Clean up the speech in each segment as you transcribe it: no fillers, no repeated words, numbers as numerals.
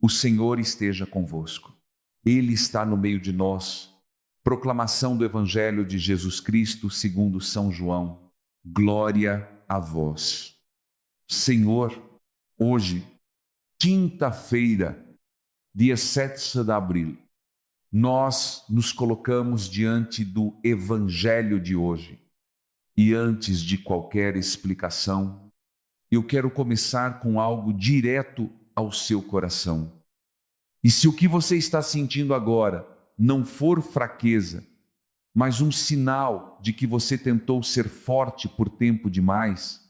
O Senhor esteja convosco. Ele está no meio de nós. Proclamação do Evangelho de Jesus Cristo segundo São João. Glória a vós. Senhor, hoje, quinta-feira, dia 7 de abril, nós nos colocamos diante do Evangelho de hoje. E antes de qualquer explicação, eu quero começar com algo direto ao seu coração. E se o que você está sentindo agora não for fraqueza, mas um sinal de que você tentou ser forte por tempo demais,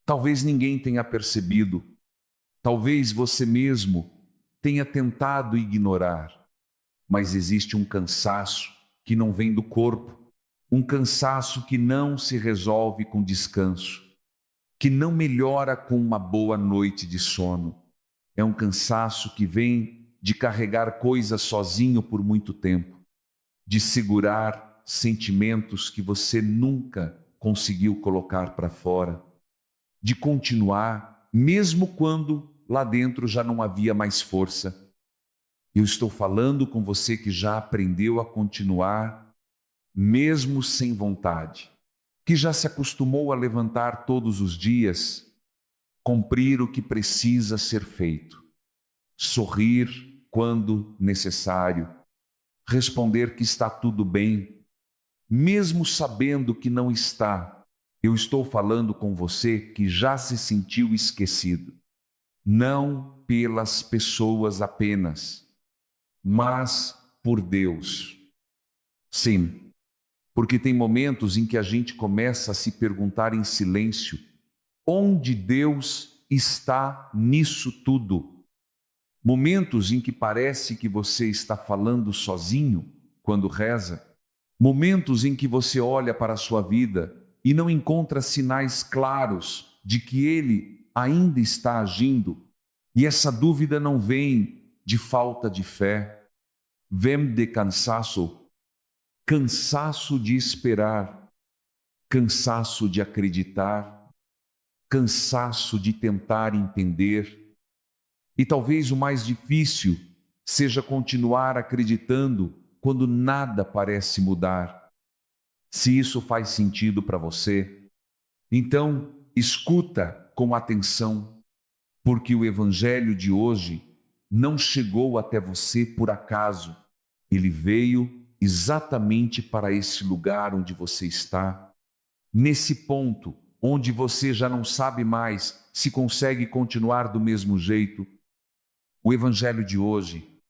talvez ninguém tenha percebido, talvez você mesmo tenha tentado ignorar, mas existe um cansaço que não vem do corpo, um cansaço que não se resolve com descanso, que não melhora com uma boa noite de sono. É um cansaço que vem de carregar coisas sozinho por muito tempo, de segurar sentimentos que você nunca conseguiu colocar para fora, de continuar mesmo quando lá dentro já não havia mais força. Eu estou falando com você que já aprendeu a continuar mesmo sem vontade, que já se acostumou a levantar todos os dias, cumprir o que precisa ser feito, sorrir quando necessário, responder que está tudo bem, mesmo sabendo que não está. Eu estou falando com você que já se sentiu esquecido, não pelas pessoas apenas, mas por Deus. Sim, porque tem momentos em que a gente começa a se perguntar em silêncio: onde Deus está nisso tudo? Momentos em que parece que você está falando sozinho quando reza. Momentos em que você olha para a sua vida e não encontra sinais claros de que Ele ainda está agindo. E essa dúvida não vem de falta de fé, vem de cansaço. Cansaço de esperar, cansaço de acreditar, cansaço de tentar entender. E talvez o mais difícil seja continuar acreditando quando nada parece mudar. Se isso faz sentido para você, então escuta com atenção, porque o Evangelho de hoje não chegou até você por acaso. Ele veio exatamente para esse lugar onde você está, nesse ponto onde você já não sabe mais se consegue continuar do mesmo jeito. O Evangelho de hoje,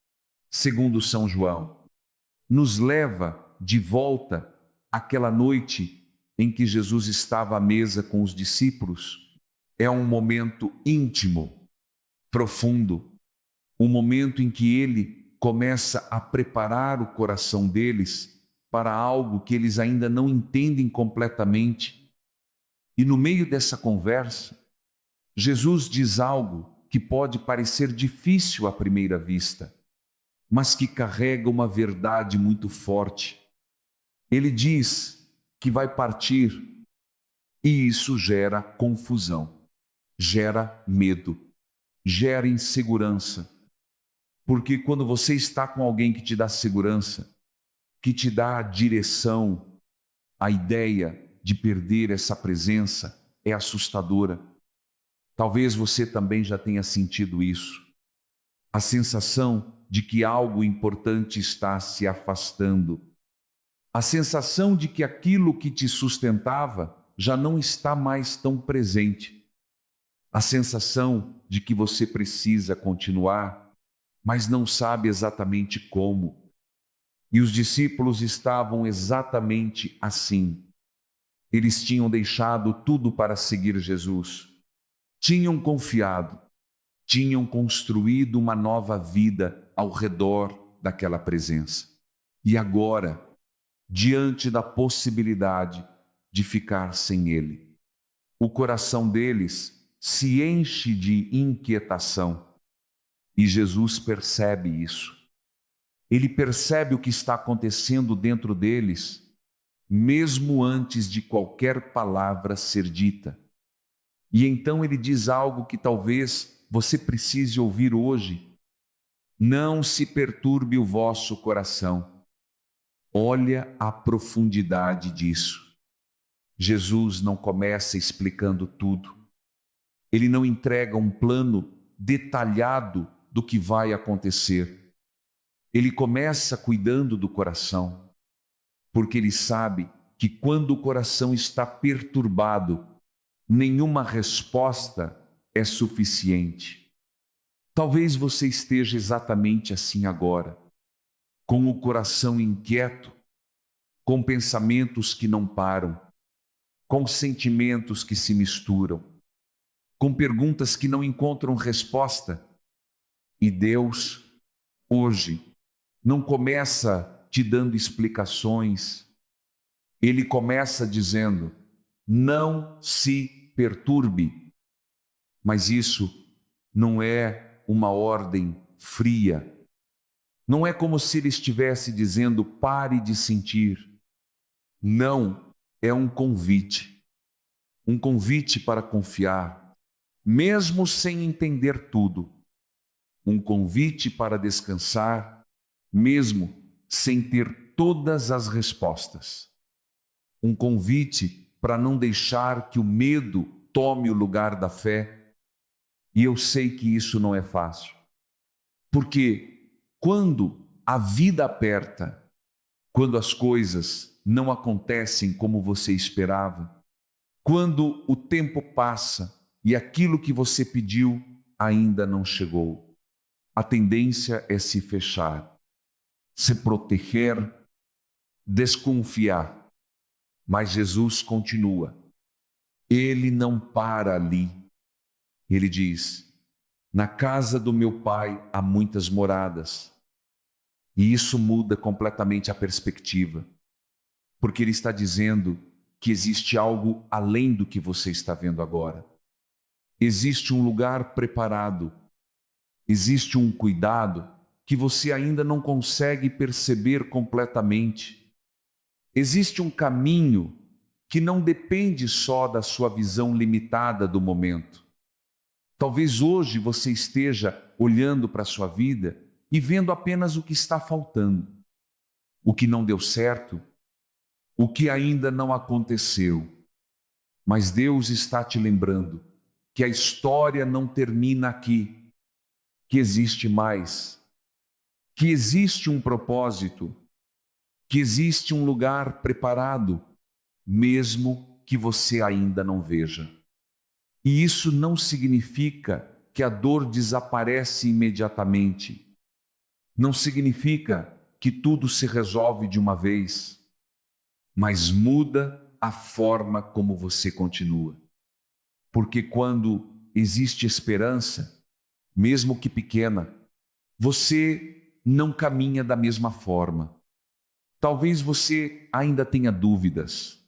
segundo São João, nos leva de volta àquela noite em que Jesus estava à mesa com os discípulos. É um momento íntimo, profundo, um momento em que ele começa a preparar o coração deles para algo que eles ainda não entendem completamente. E no meio dessa conversa, Jesus diz algo que pode parecer difícil à primeira vista, mas que carrega uma verdade muito forte. Ele diz que vai partir, e isso gera confusão, gera medo, gera insegurança. Porque quando você está com alguém que te dá segurança, que te dá a direção, a ideia de perder essa presença é assustadora. Talvez você também já tenha sentido isso. A sensação de que algo importante está se afastando. A sensação de que aquilo que te sustentava já não está mais tão presente. A sensação de que você precisa continuar, mas não sabe exatamente como. E os discípulos estavam exatamente assim. Eles tinham deixado tudo para seguir Jesus. Tinham confiado, tinham construído uma nova vida ao redor daquela presença. E agora, diante da possibilidade de ficar sem Ele, o coração deles se enche de inquietação. E Jesus percebe isso. Ele percebe o que está acontecendo dentro deles, mesmo antes de qualquer palavra ser dita. E então ele diz algo que talvez você precise ouvir hoje, Não se perturbe o vosso coração. Olha a profundidade disso. Jesus não começa explicando tudo. Ele não entrega um plano detalhado do que vai acontecer. Ele começa cuidando do coração, porque ele sabe que quando o coração está perturbado, nenhuma resposta é suficiente. Talvez você esteja exatamente assim agora, com o coração inquieto, com pensamentos que não param, com sentimentos que se misturam, com perguntas que não encontram resposta. E Deus, hoje, não começa te dando explicações. Ele começa dizendo: não se perturbe. Mas isso não é uma ordem fria. Não é como se ele estivesse dizendo: pare de sentir. Não, é um convite. Um convite para confiar, mesmo sem entender tudo. Um convite para descansar, mesmo sem ter todas as respostas. Um convite para não deixar que o medo tome o lugar da fé. E eu sei que isso não é fácil. Porque quando a vida aperta, quando as coisas não acontecem como você esperava, quando o tempo passa e aquilo que você pediu ainda não chegou, a tendência é se fechar, se proteger, desconfiar. Mas Jesus continua. Ele não para ali. Ele diz: na casa do meu pai há muitas moradas. E isso muda completamente a perspectiva, porque ele está dizendo que existe algo além do que você está vendo agora. Existe um lugar preparado, existe um cuidado que você ainda não consegue perceber completamente. Existe um caminho que não depende só da sua visão limitada do momento. Talvez hoje você esteja olhando para a sua vida e vendo apenas o que está faltando, o que não deu certo, o que ainda não aconteceu. Mas Deus está te lembrando que a história não termina aqui, que existe mais, que existe um propósito, que existe um lugar preparado, mesmo que você ainda não veja. E isso não significa que a dor desaparece imediatamente. Não significa que tudo se resolve de uma vez, mas muda a forma como você continua. Porque quando existe esperança, mesmo que pequena, você não caminha da mesma forma. Talvez você ainda tenha dúvidas.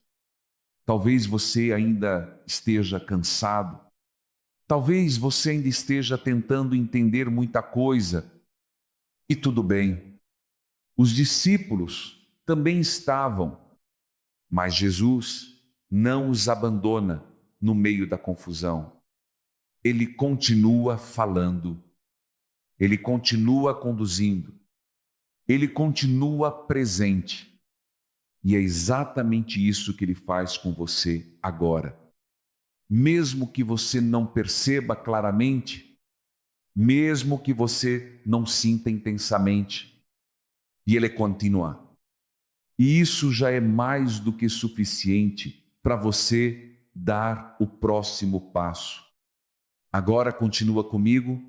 Talvez você ainda esteja cansado. Talvez você ainda esteja tentando entender muita coisa. E tudo bem. Os discípulos também estavam, mas Jesus não os abandona no meio da confusão. Ele continua falando. Ele continua conduzindo. Ele continua presente. E é exatamente isso que ele faz com você agora. Mesmo que você não perceba claramente, mesmo que você não sinta intensamente, e ele continua. E isso já é mais do que suficiente para você dar o próximo passo. Agora continua comigo,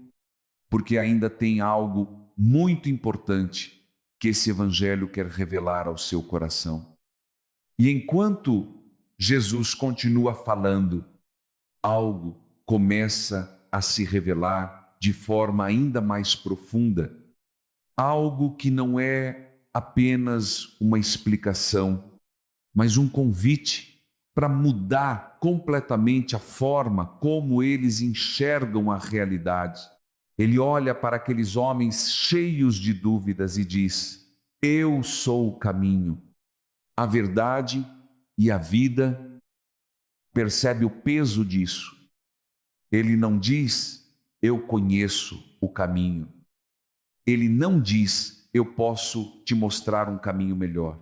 porque ainda tem algo muito importante que esse evangelho quer revelar ao seu coração. E enquanto Jesus continua falando, algo começa a se revelar de forma ainda mais profunda, algo que não é apenas uma explicação, mas um convite para mudar completamente a forma como eles enxergam a realidade. Ele olha para aqueles homens cheios de dúvidas e diz: eu sou o caminho, a verdade e a vida. Percebe o peso disso? Ele não diz: eu conheço o caminho. Ele não diz, eu posso te mostrar um caminho melhor.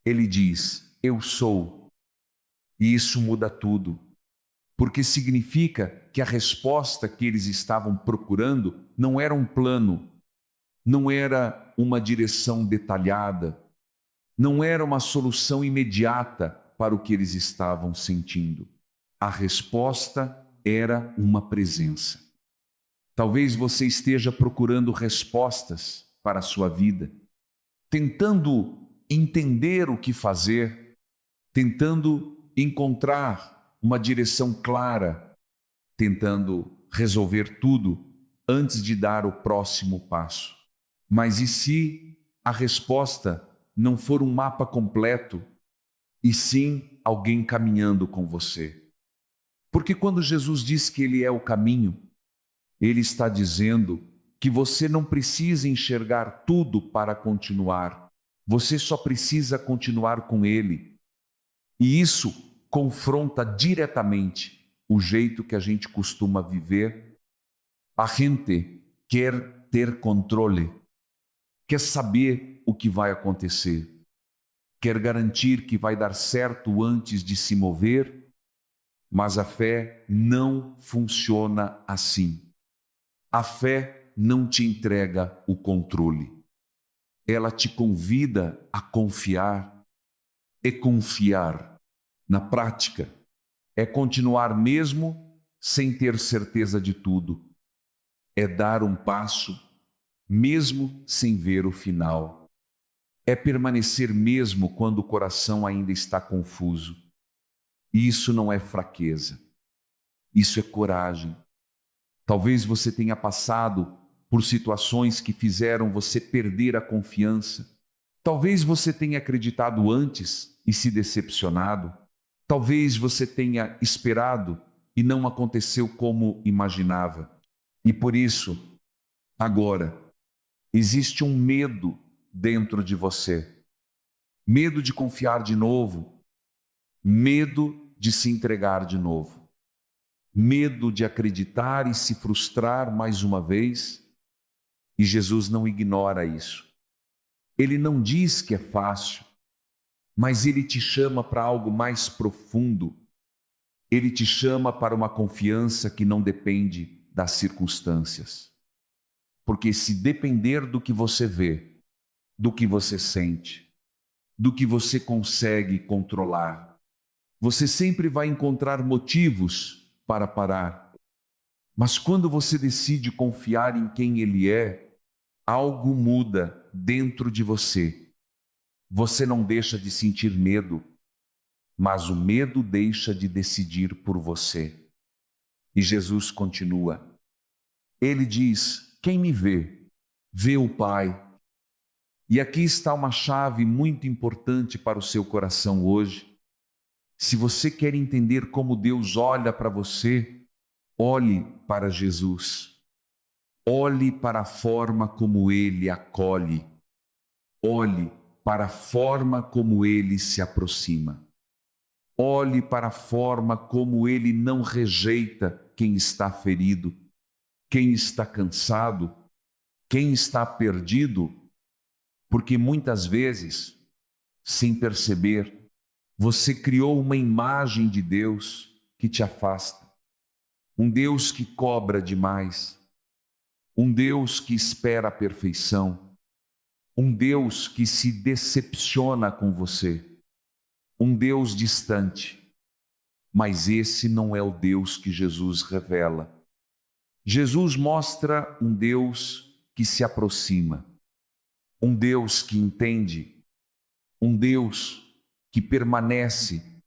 Ele diz, eu sou. E isso muda tudo, porque significa que a resposta que eles estavam procurando não era um plano, não era uma direção detalhada, não era uma solução imediata para o que eles estavam sentindo. A resposta era uma presença. Talvez você esteja procurando respostas para a sua vida, tentando entender o que fazer, tentando encontrar uma direção clara, tentando resolver tudo antes de dar o próximo passo. Mas e se a resposta não for um mapa completo, e sim alguém caminhando com você? Porque quando Jesus diz que Ele é o caminho, Ele está dizendo que você não precisa enxergar tudo para continuar. Você só precisa continuar com Ele. E isso confronta diretamente o jeito que a gente costuma viver. A gente quer ter controle, quer saber o que vai acontecer, quer garantir que vai dar certo antes de se mover, mas a fé não funciona assim. A fé não te entrega o controle. Ela te convida a confiar. E confiar, na prática, é continuar mesmo sem ter certeza de tudo. É dar um passo mesmo sem ver o final. É permanecer mesmo quando o coração ainda está confuso. E isso não é fraqueza. Isso é coragem. Talvez você tenha passado por situações que fizeram você perder a confiança. Talvez você tenha acreditado antes e se decepcionado. Talvez você tenha esperado e não aconteceu como imaginava. E por isso, agora, existe um medo dentro de você. Medo de confiar de novo. Medo de se entregar de novo. Medo de acreditar e se frustrar mais uma vez. E Jesus não ignora isso. Ele não diz que é fácil, mas Ele te chama para algo mais profundo. Ele te chama para uma confiança que não depende das circunstâncias. Porque se depender do que você vê, do que você sente, do que você consegue controlar, você sempre vai encontrar motivos para parar. Mas quando você decide confiar em quem Ele é, algo muda dentro de você. Você não deixa de sentir medo, mas o medo deixa de decidir por você. E Jesus continua. Ele diz, quem me vê, vê o Pai. E aqui está uma chave muito importante para o seu coração hoje. Se você quer entender como Deus olha para você, olhe para Jesus. Olhe para a forma como Ele acolhe. Olhe para a forma como Ele se aproxima. Olhe para a forma como Ele não rejeita quem está ferido, quem está cansado, quem está perdido, porque muitas vezes, sem perceber, você criou uma imagem de Deus que te afasta, um Deus que cobra demais, um Deus que espera a perfeição, um Deus que se decepciona com você, um Deus distante. Mas esse não é o Deus que Jesus revela. Jesus mostra um Deus que se aproxima, um Deus que entende, um Deus que permanece,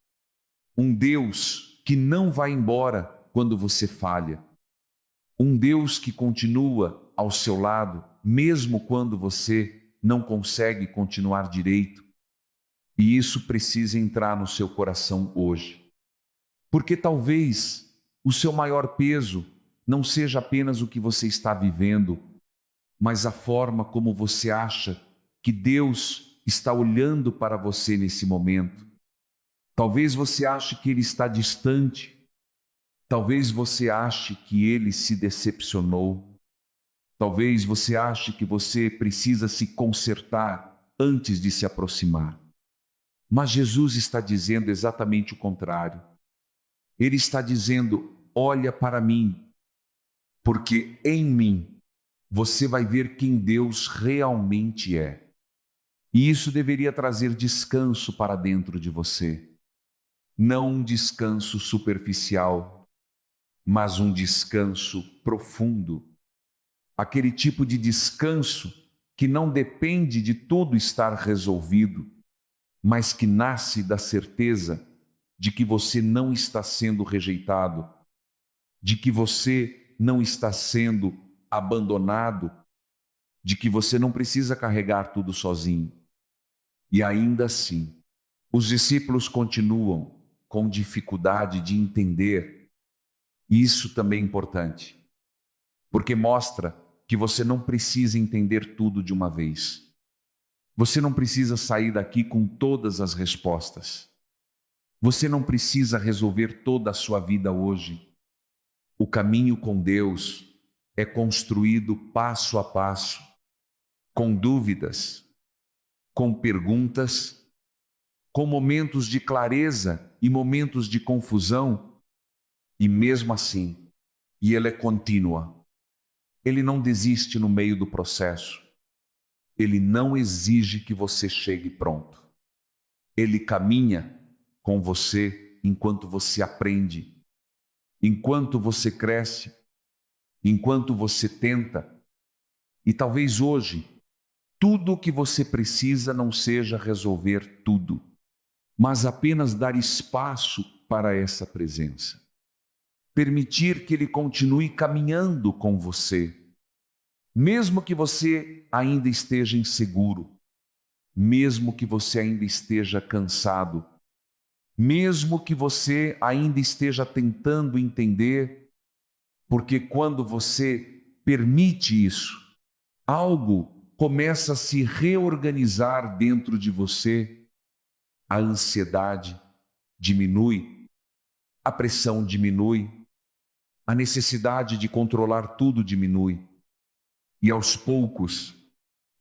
um Deus que não vai embora quando você falha, um Deus que continua ao seu lado, mesmo quando você não consegue continuar direito. E isso precisa entrar no seu coração hoje. Porque talvez o seu maior peso não seja apenas o que você está vivendo, mas a forma como você acha que Deus está olhando para você nesse momento. Talvez você ache que Ele está distante. Talvez você ache que Ele se decepcionou. Talvez você ache que você precisa se consertar antes de se aproximar. Mas Jesus está dizendo exatamente o contrário. Ele está dizendo: olha para mim, porque em mim você vai ver quem Deus realmente é. E isso deveria trazer descanso para dentro de você. Não um descanso superficial, mas um descanso profundo. Aquele tipo de descanso que não depende de tudo estar resolvido, mas que nasce da certeza de que você não está sendo rejeitado, de que você não está sendo abandonado, de que você não precisa carregar tudo sozinho. E ainda assim, os discípulos continuam com dificuldade de entender. E isso também é importante, porque mostra que você não precisa entender tudo de uma vez. Você não precisa sair daqui com todas as respostas. Você não precisa resolver toda a sua vida hoje. O caminho com Deus é construído passo a passo, com dúvidas, com perguntas, com momentos de clareza e momentos de confusão, e mesmo assim, e ele é contínua. Ele não desiste no meio do processo. Ele não exige que você chegue pronto. Ele caminha com você enquanto você aprende, enquanto você cresce, enquanto você tenta. E talvez hoje, tudo o que você precisa não seja resolver tudo, mas apenas dar espaço para essa presença. Permitir que Ele continue caminhando com você, mesmo que você ainda esteja inseguro, mesmo que você ainda esteja cansado, mesmo que você ainda esteja tentando entender, porque quando você permite isso, algo começa a se reorganizar dentro de você, a ansiedade diminui, a pressão diminui, a necessidade de controlar tudo diminui. E aos poucos,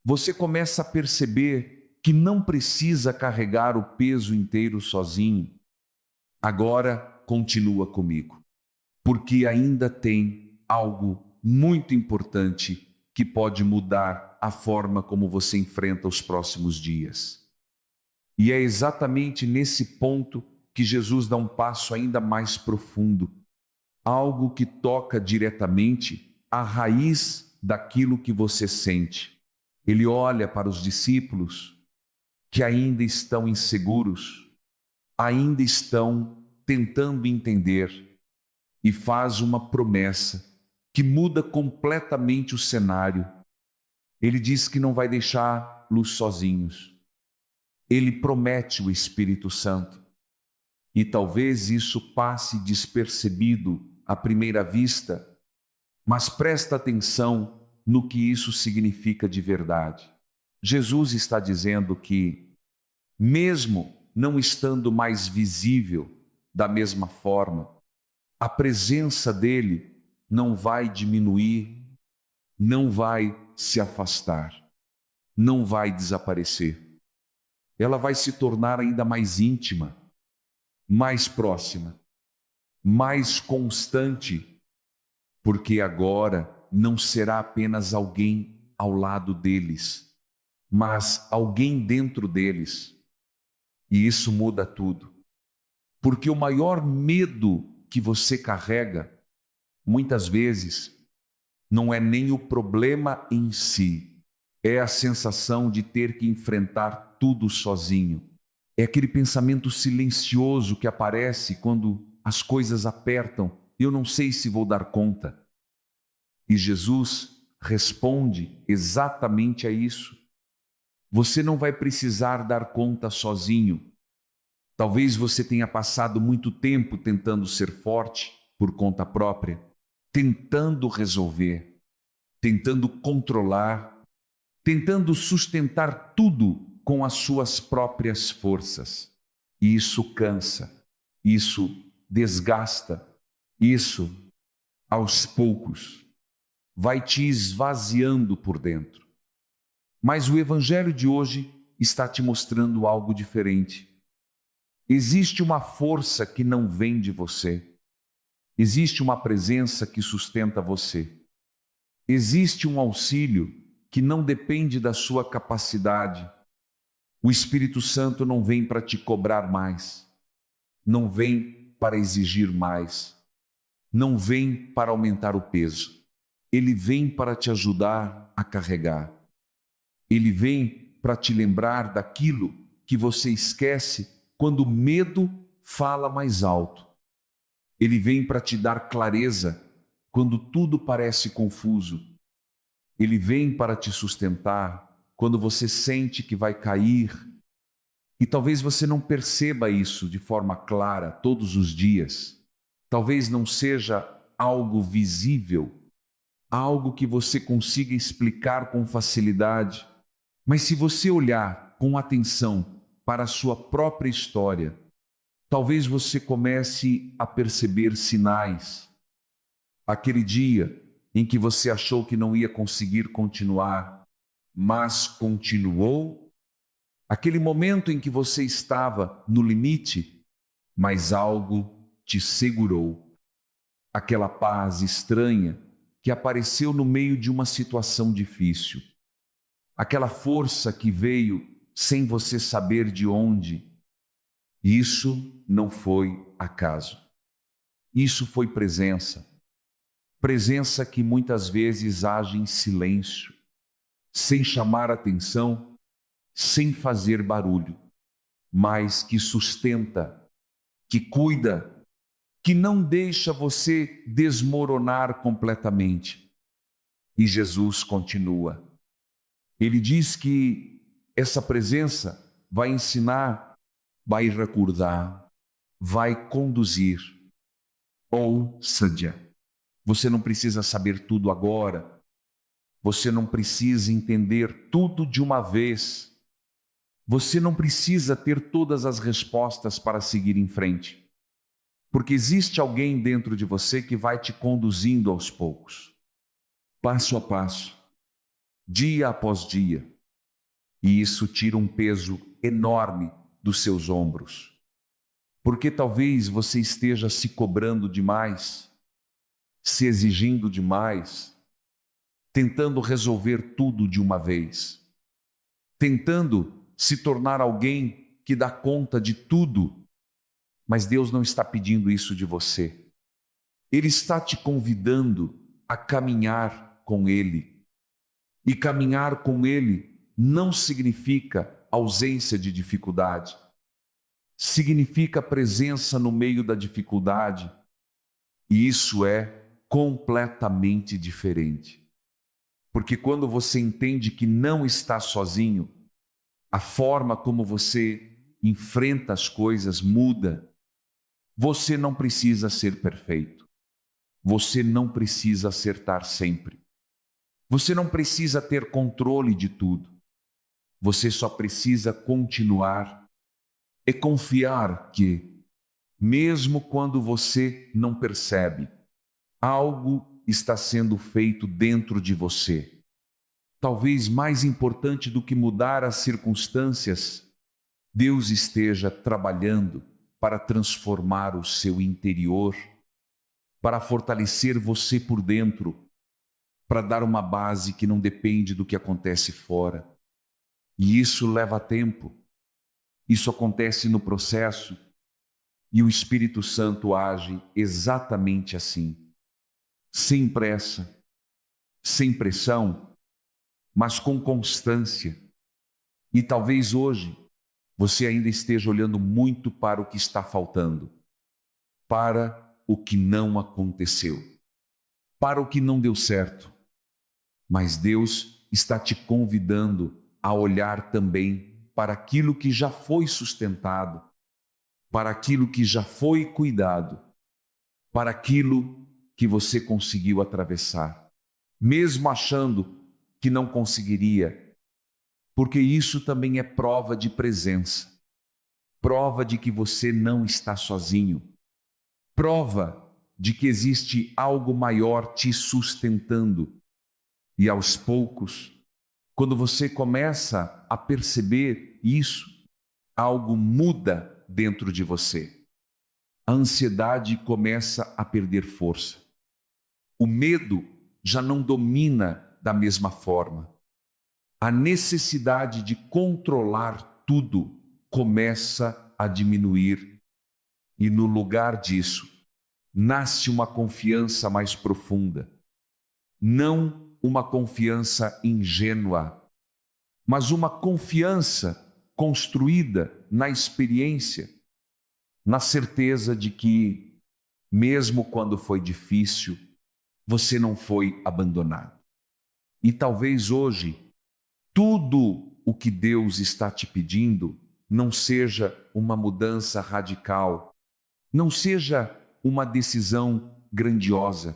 você começa a perceber que não precisa carregar o peso inteiro sozinho. Agora continua comigo, porque ainda tem algo muito importante que pode mudar a forma como você enfrenta os próximos dias. E é exatamente nesse ponto que Jesus dá um passo ainda mais profundo, algo que toca diretamente a raiz daquilo que você sente. Ele olha para os discípulos que ainda estão inseguros, ainda estão tentando entender, e faz uma promessa que muda completamente o cenário. Ele diz que não vai deixá-los sozinhos. Ele promete o Espírito Santo. E talvez isso passe despercebido à primeira vista, mas presta atenção no que isso significa de verdade. Jesus está dizendo que, mesmo não estando mais visível da mesma forma, a presença dele não vai diminuir, não vai se afastar, não vai desaparecer. Ela vai se tornar ainda mais íntima, mais próxima, mais constante, porque agora não será apenas alguém ao lado deles, mas alguém dentro deles. E isso muda tudo, porque o maior medo que você carrega, muitas vezes, não é nem o problema em si, é a sensação de ter que enfrentar tudo sozinho. É aquele pensamento silencioso que aparece quando as coisas apertam. Eu não sei se vou dar conta. E Jesus responde exatamente a isso. Você não vai precisar dar conta sozinho. Talvez você tenha passado muito tempo tentando ser forte por conta própria, tentando resolver, tentando controlar, tentando sustentar tudo com as suas próprias forças. E isso cansa, isso desgasta, isso, aos poucos, vai te esvaziando por dentro. Mas o Evangelho de hoje está te mostrando algo diferente. Existe uma força que não vem de você. Existe uma presença que sustenta você. Existe um auxílio que não depende da sua capacidade. O Espírito Santo não vem para te cobrar mais. Não vem para exigir mais. Não vem para aumentar o peso. Ele vem para te ajudar a carregar. Ele vem para te lembrar daquilo que você esquece quando o medo fala mais alto. Ele vem para te dar clareza quando tudo parece confuso. Ele vem para te sustentar quando você sente que vai cair. E talvez você não perceba isso de forma clara todos os dias. Talvez não seja algo visível, algo que você consiga explicar com facilidade. Mas se você olhar com atenção para a sua própria história, talvez você comece a perceber sinais. Aquele dia em que você achou que não ia conseguir continuar, mas continuou. Aquele momento em que você estava no limite, mas algo te segurou. Aquela paz estranha que apareceu no meio de uma situação difícil. Aquela força que veio sem você saber de onde. Isso não foi acaso. Isso foi presença. Presença que muitas vezes age em silêncio, sem chamar atenção, sem fazer barulho, mas que sustenta, que cuida, que não deixa você desmoronar completamente. E Jesus continua. Ele diz que essa presença vai ensinar, vai recordar, vai conduzir. Ou seja, você não precisa saber tudo agora. Você não precisa entender tudo de uma vez. Você não precisa ter todas as respostas para seguir em frente. Porque existe alguém dentro de você que vai te conduzindo aos poucos, passo a passo, dia após dia. E isso tira um peso enorme dos seus ombros. Porque talvez você esteja se cobrando demais, se exigindo demais, tentando resolver tudo de uma vez, tentando se tornar alguém que dá conta de tudo. Mas Deus não está pedindo isso de você. Ele está te convidando a caminhar com Ele. E caminhar com Ele não significa ausência de dificuldade. Significa presença no meio da dificuldade. E isso é completamente diferente. Porque quando você entende que não está sozinho, a forma como você enfrenta as coisas muda. Você não precisa ser perfeito. Você não precisa acertar sempre. Você não precisa ter controle de tudo. Você só precisa continuar e confiar que, mesmo quando você não percebe, algo está sendo feito dentro de você. Talvez mais importante do que mudar as circunstâncias, Deus esteja trabalhando para transformar o seu interior, para fortalecer você por dentro, para dar uma base que não depende do que acontece fora. E isso leva tempo. Isso acontece no processo. E o Espírito Santo age exatamente assim. Sem pressa, sem pressão, mas com constância. E talvez hoje você ainda esteja olhando muito para o que está faltando, para o que não aconteceu, para o que não deu certo. Mas Deus está te convidando a olhar também para aquilo que já foi sustentado, para aquilo que já foi cuidado, para aquilo que você conseguiu atravessar, mesmo achando que não conseguiria, porque isso também é prova de presença, prova de que você não está sozinho, prova de que existe algo maior te sustentando, E aos poucos, quando você começa a perceber isso, algo muda dentro de você. A ansiedade começa a perder força. O medo já não domina da mesma forma. A necessidade de controlar tudo começa a diminuir. E no lugar disso, nasce uma confiança mais profunda. Não uma confiança ingênua, mas uma confiança construída na experiência, na certeza de que, mesmo quando foi difícil, você não foi abandonado. E talvez hoje, tudo o que Deus está te pedindo não seja uma mudança radical, não seja uma decisão grandiosa.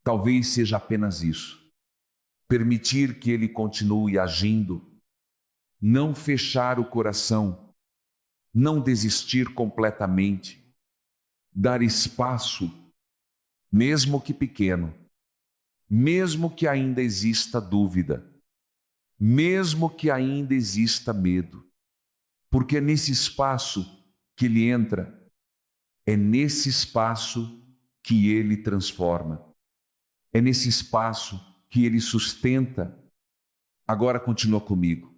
Talvez seja apenas isso. Permitir que Ele continue agindo, não fechar o coração, não desistir completamente, dar espaço, mesmo que pequeno, mesmo que ainda exista dúvida, mesmo que ainda exista medo, porque é nesse espaço que Ele entra, é nesse espaço que Ele transforma, é nesse espaço que Ele sustenta. Agora continua comigo,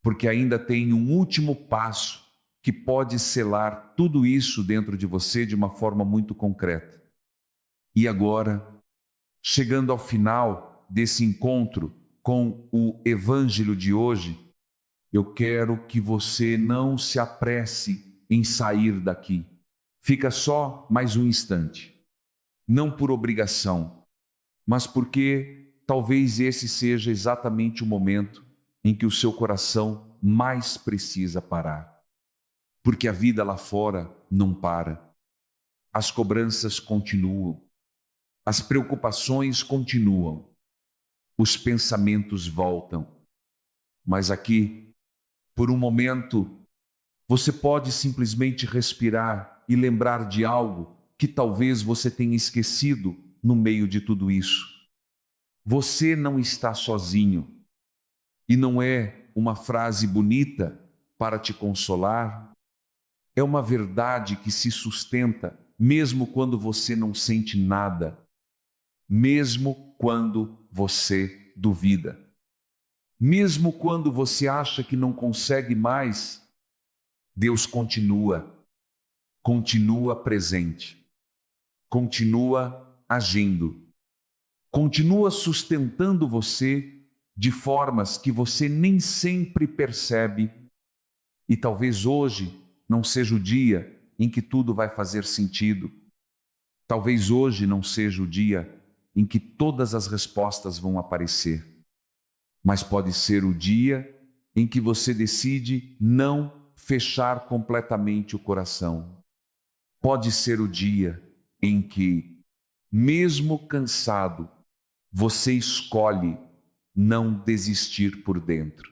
porque ainda tem um último passo que pode selar tudo isso dentro de você de uma forma muito concreta. E agora, chegando ao final desse encontro com o Evangelho de hoje, eu quero que você não se apresse em sair daqui. Fica só mais um instante. Não por obrigação, mas porque talvez esse seja exatamente o momento em que o seu coração mais precisa parar. Porque a vida lá fora não para. As cobranças continuam. As preocupações continuam. Os pensamentos voltam. Mas aqui, por um momento, você pode simplesmente respirar e lembrar de algo que talvez você tenha esquecido no meio de tudo isso. Você não está sozinho. E não é uma frase bonita para te consolar. É uma verdade que se sustenta mesmo quando você não sente nada, mesmo quando você duvida, mesmo quando você acha que não consegue mais. Deus continua presente, continua agindo, continua sustentando você de formas que você nem sempre percebe. E talvez hoje não seja o dia em que tudo vai fazer sentido. Talvez hoje não seja o dia em que todas as respostas vão aparecer. Mas pode ser o dia em que você decide não fechar completamente o coração. Pode ser o dia em que, mesmo cansado, você escolhe não desistir por dentro.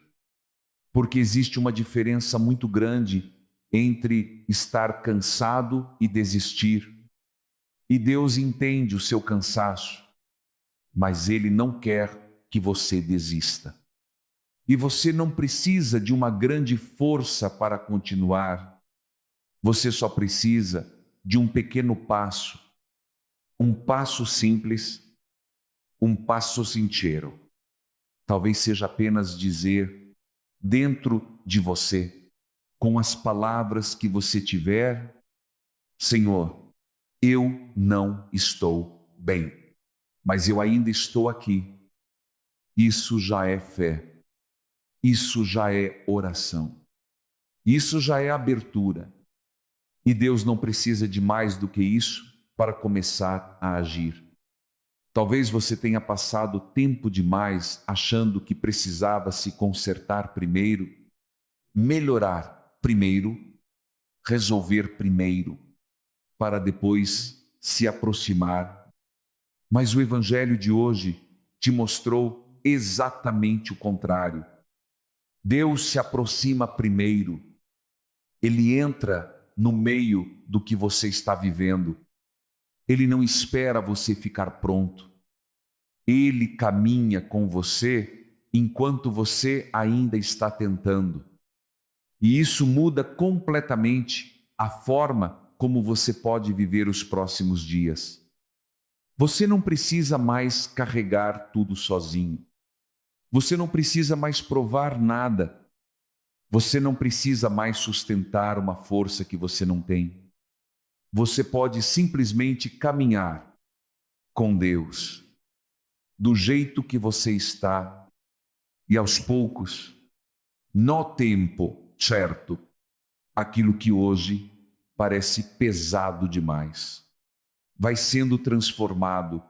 Porque existe uma diferença muito grande entre estar cansado e desistir. E Deus entende o seu cansaço, mas Ele não quer que você desista. E você não precisa de uma grande força para continuar. Você só precisa de um pequeno passo, um passo simples, um passo sincero. Talvez seja apenas dizer dentro de você, com as palavras que você tiver: Senhor, eu não estou bem, mas eu ainda estou aqui. Isso já é fé. Isso já é oração. Isso já é abertura. E Deus não precisa de mais do que isso para começar a agir. Talvez você tenha passado tempo demais achando que precisava se consertar primeiro, melhorar primeiro, resolver primeiro, para depois se aproximar. Mas o Evangelho de hoje te mostrou exatamente o contrário. Deus se aproxima primeiro. Ele entra no meio do que você está vivendo. Ele não espera você ficar pronto. Ele caminha com você enquanto você ainda está tentando. E isso muda completamente a forma como você pode viver os próximos dias. Você não precisa mais carregar tudo sozinho. Você não precisa mais provar nada. Você não precisa mais sustentar uma força que você não tem. Você pode simplesmente caminhar com Deus, do jeito que você está, e aos poucos, no tempo certo, aquilo que hoje parece pesado demais vai sendo transformado,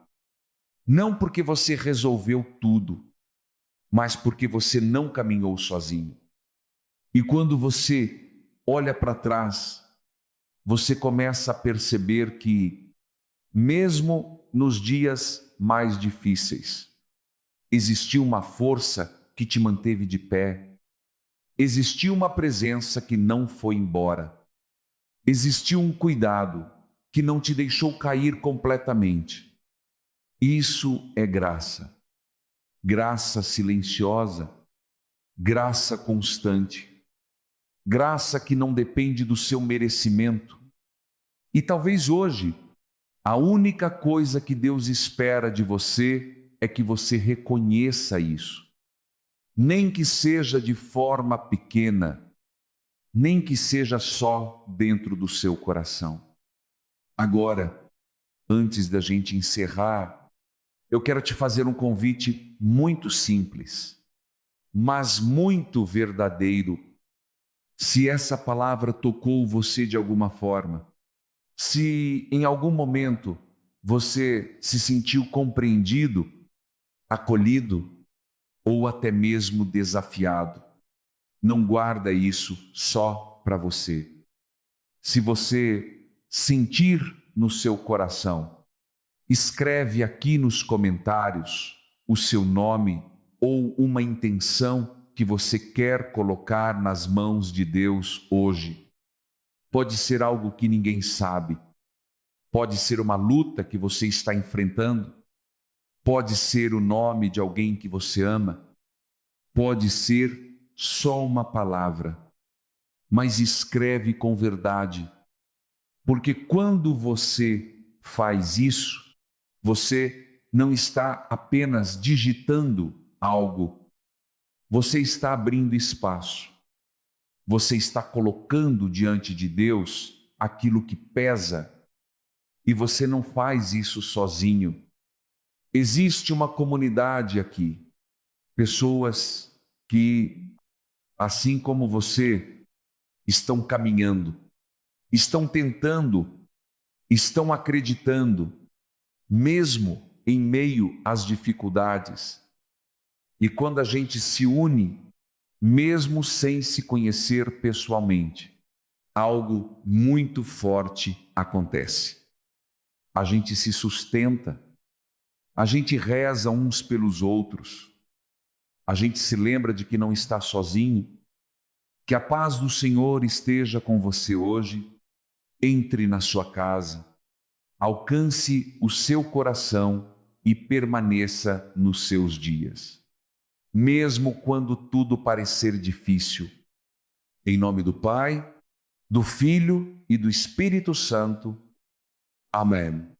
não porque você resolveu tudo, mas porque você não caminhou sozinho. E quando você olha para trás, você começa a perceber que, mesmo nos dias mais difíceis, existiu uma força que te manteve de pé, existiu uma presença que não foi embora, existiu um cuidado que não te deixou cair completamente. Isso é graça. Graça silenciosa, graça constante, graça que não depende do seu merecimento. E talvez hoje, a única coisa que Deus espera de você é que você reconheça isso. Nem que seja de forma pequena, nem que seja só dentro do seu coração. Agora, antes da gente encerrar, eu quero te fazer um convite muito simples, mas muito verdadeiro. Se essa palavra tocou você de alguma forma, se em algum momento você se sentiu compreendido, acolhido ou até mesmo desafiado, não guarda isso só para você. Se você sentir no seu coração, escreve aqui nos comentários o seu nome ou uma intenção que você quer colocar nas mãos de Deus hoje. Pode ser algo que ninguém sabe, pode ser uma luta que você está enfrentando, pode ser o nome de alguém que você ama, pode ser só uma palavra, mas escreve com verdade, porque quando você faz isso, você não está apenas digitando algo, você está abrindo espaço, você está colocando diante de Deus aquilo que pesa, e você não faz isso sozinho. Existe uma comunidade aqui, pessoas que, assim como você, estão caminhando, estão tentando, estão acreditando, mesmo em meio às dificuldades. E quando a gente se une, mesmo sem se conhecer pessoalmente, algo muito forte acontece. A gente se sustenta, a gente reza uns pelos outros, a gente se lembra de que não está sozinho, que a paz do Senhor esteja com você hoje. Entre na sua casa, alcance o seu coração e permaneça nos seus dias, mesmo quando tudo parecer difícil. Em nome do Pai, do Filho e do Espírito Santo. Amém.